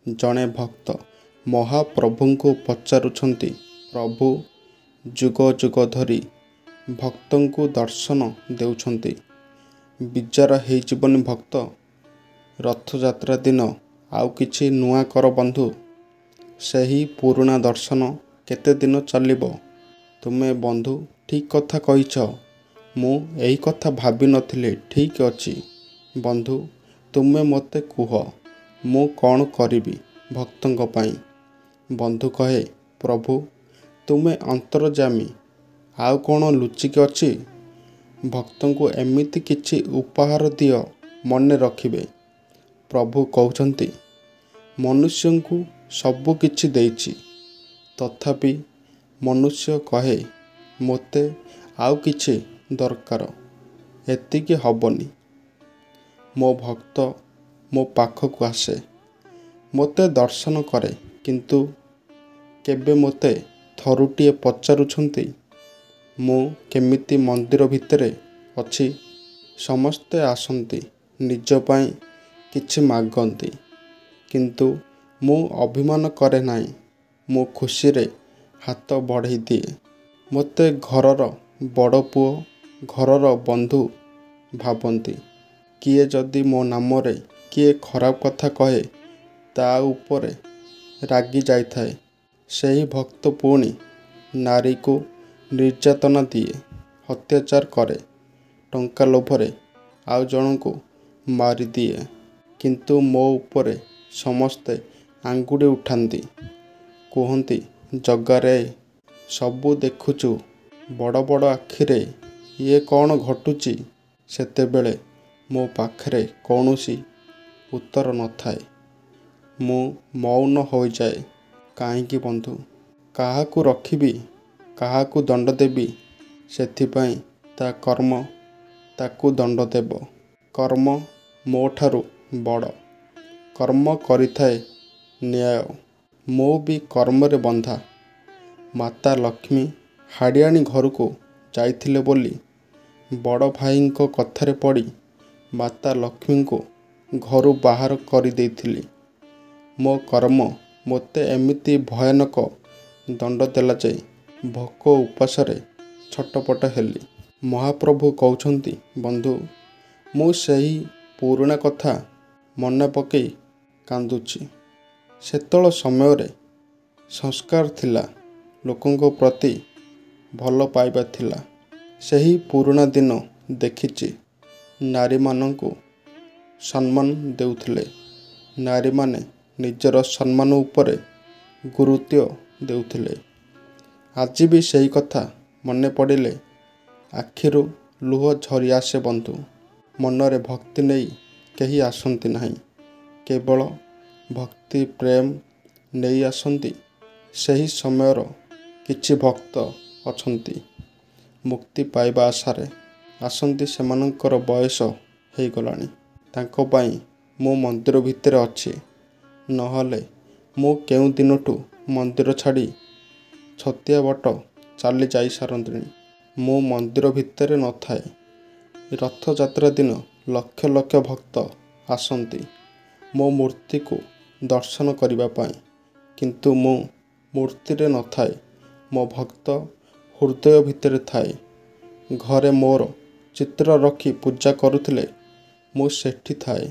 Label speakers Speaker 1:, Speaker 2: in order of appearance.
Speaker 1: ଜଣେ ଭକ୍ତ ମହାପ୍ରଭୁଙ୍କୁ ପଚାରୁଛନ୍ତି, ପ୍ରଭୁ ଯୁଗ ଯୁଗ ଧରି ଭକ୍ତଙ୍କୁ ଦର୍ଶନ ଦେଉଛନ୍ତି, ବିଜାର ହେଇଯିବନି ଭକ୍ତ? ରଥଯାତ୍ରା ଦିନ ଆଉ କିଛି ନୂଆ କର ବନ୍ଧୁ। ସେହି ପୁରୁଣା ଦର୍ଶନ କେତେ ଦିନ ଚାଲିବ? ତୁମେ ବନ୍ଧୁ ଠିକ୍ କଥା କହିଛ। ମୁଁ ଏହି କଥା ଭାବିନଥିଲି। ଠିକ୍ ଅଛି ବନ୍ଧୁ, ତୁମେ ମୋତେ କୁହ, ମୁଁ କ'ଣ କରିବି ଭକ୍ତଙ୍କ ପାଇଁ? ବନ୍ଧୁ କହେ, ପ୍ରଭୁ ତୁମେ ଅନ୍ତର୍ଯ୍ୟାମୀ, ଆଉ କ'ଣ ଲୁଚିକି ଅଛି? ଭକ୍ତଙ୍କୁ ଏମିତି କିଛି ଉପହାର ଦିଅ, ମନେ ରଖିବେ। ପ୍ରଭୁ କହୁଛନ୍ତି, ମନୁଷ୍ୟଙ୍କୁ ସବୁ କିଛି ଦେଇଛି, ତଥାପି ମନୁଷ୍ୟ କହେ ମୋତେ ଆଉ କିଛି ଦରକାର। ଏତିକି ହବନି। ମୋ ଭକ୍ତ ମୋ ପାଖକୁ ଆସେ, ମୋତେ ଦର୍ଶନ କରେ, କିନ୍ତୁ କେବେ ମୋତେ ଥରୁଟିଏ ପଚାରୁଛନ୍ତି ମୁଁ କେମିତି ମନ୍ଦିର ଭିତରେ ଅଛି? ସମସ୍ତେ ଆସନ୍ତି, ନିଜ ପାଇଁ କିଛି ମାଗନ୍ତି, କିନ୍ତୁ ମୁଁ ଅଭିମାନ କରେ ନାହିଁ। ମୁଁ ଖୁସିରେ ହାତ ବଢ଼େଇ ଦିଏ। ମୋତେ ଘରର ବଡ଼ ପୁଅ, ଘରର ବନ୍ଧୁ ଭାବନ୍ତି। କିଏ ଯଦି ମୋ ନାମରେ କିଏ ଖରାପ କଥା କହେ, ତା ଉପରେ ରାଗି ଯାଇଥାଏ। ସେହି ଭକ୍ତ ପୁଣି ନାରୀକୁ ନିର୍ଯାତନା ଦିଏ, ଅତ୍ୟାଚାର କରେ, ଟଙ୍କା ଲୋଭରେ ଆଉ ଜଣଙ୍କୁ ମାରିଦିଏ। କିନ୍ତୁ ମୋ ଉପରେ ସମସ୍ତେ ଆଙ୍ଗୁଠି ଉଠାନ୍ତି, କୁହନ୍ତି ଜଗାରେ ସବୁ ଦେଖୁଛୁ, ବଡ଼ ବଡ଼ ଆଖିରେ ଇଏ କ'ଣ ଘଟୁଛି? ସେତେବେଳେ ମୋ ପାଖରେ କୌଣସି ଉତ୍ତର ନଥାଏ। ମୁଁ ମୌନ ହୋଇଯାଏ। କାହିଁକି ବନ୍ଧୁ? କାହାକୁ ରଖିବି, କାହାକୁ ଦଣ୍ଡ ଦେବି? ସେଥିପାଇଁ ତା କର୍ମ ତାକୁ ଦଣ୍ଡ ଦେବ। କର୍ମ ମୋ ଠାରୁ ବଡ଼। କର୍ମ କରିଥାଏ ନ୍ୟାୟ। ମୁଁ ବି କର୍ମରେ ବନ୍ଧା। ମାତା ଲକ୍ଷ୍ମୀ ହାଡ଼ିଆଣୀ ଘରକୁ ଯାଇଥିଲେ ବୋଲି ବଡ଼ ଭାଇଙ୍କ କଥାରେ ପଡ଼ି ମାତା ଲକ୍ଷ୍ମୀଙ୍କୁ ଘରୁ ବାହାର କରିଦେଇଥିଲି। ମୋ କର୍ମ ମୋତେ ଏମିତି ଭୟାନକ ଦଣ୍ଡ ଦେଲା ଯେ ଭୋକ ଉପାସରେ ଛଟପଟ ହେଲି। ମହାପ୍ରଭୁ କହୁଛନ୍ତି, ବନ୍ଧୁ ମୁଁ ସେହି ପୁରୁଣା କଥା ମନେ ପକାଇ କାନ୍ଦୁଛି। ସେତେବେଳେ ସମୟରେ ସଂସ୍କାର ଥିଲା, ଲୋକଙ୍କ ପ୍ରତି ଭଲ ପାଇବା ଥିଲା। ସେହି ପୁରୁଣା ଦିନ ଦେଖିଛି। ନାରୀମାନଙ୍କୁ ସମ୍ମାନ ଦେଉଥିଲେ। ନାରୀମାନେ ନିଜର ସମ୍ମାନ ଉପରେ ଗୁରୁତ୍ୱ ଦେଉଥିଲେ। ଆଜି ବି ସେହି କଥା ମନେ ପଡ଼ିଲେ ଆଖିରୁ ଲୁହ ଝରି ଆସେ ବନ୍ଧୁ। ମନରେ ଭକ୍ତି ନେଇ କେହି ଆସନ୍ତି ନାହିଁ, କେବଳ ଭକ୍ତି ପ୍ରେମ ନେଇ ଆସନ୍ତି। ସେହି ସମୟର କିଛି ଭକ୍ତ ଅଛନ୍ତି, ମୁକ୍ତି ପାଇବା ଆଶାରେ ଆସନ୍ତି। ସେମାନଙ୍କର ବୟସ ହେଇଗଲାଣି। ତାଙ୍କ ପାଇଁ ମୁଁ ମନ୍ଦିର ଭିତରେ ଅଛି। ନହେଲେ ମୁଁ କେଉଁ ଦିନଠୁ ମନ୍ଦିର ଛାଡ଼ି ଛତିଆ ବଟ ଚାଲି ଯାଇସାରନ୍ତିଣି। ମୁଁ ମନ୍ଦିର ଭିତରେ ନଥାଏ। ରଥଯାତ୍ରା ଦିନ ଲକ୍ଷ ଲକ୍ଷ ଭକ୍ତ ଆସନ୍ତି ମୋ ମୂର୍ତ୍ତିକୁ ଦର୍ଶନ କରିବା ପାଇଁ, କିନ୍ତୁ ମୁଁ ମୂର୍ତ୍ତିରେ ନଥାଏ। ମୋ ଭକ୍ତ ହୃଦୟ ଭିତରେ ଥାଏ। ଘରେ ମୋର ଚିତ୍ର ରଖି ପୂଜା କରୁଥିଲେ, ମୁଁ ସେଠି ଥାଏ।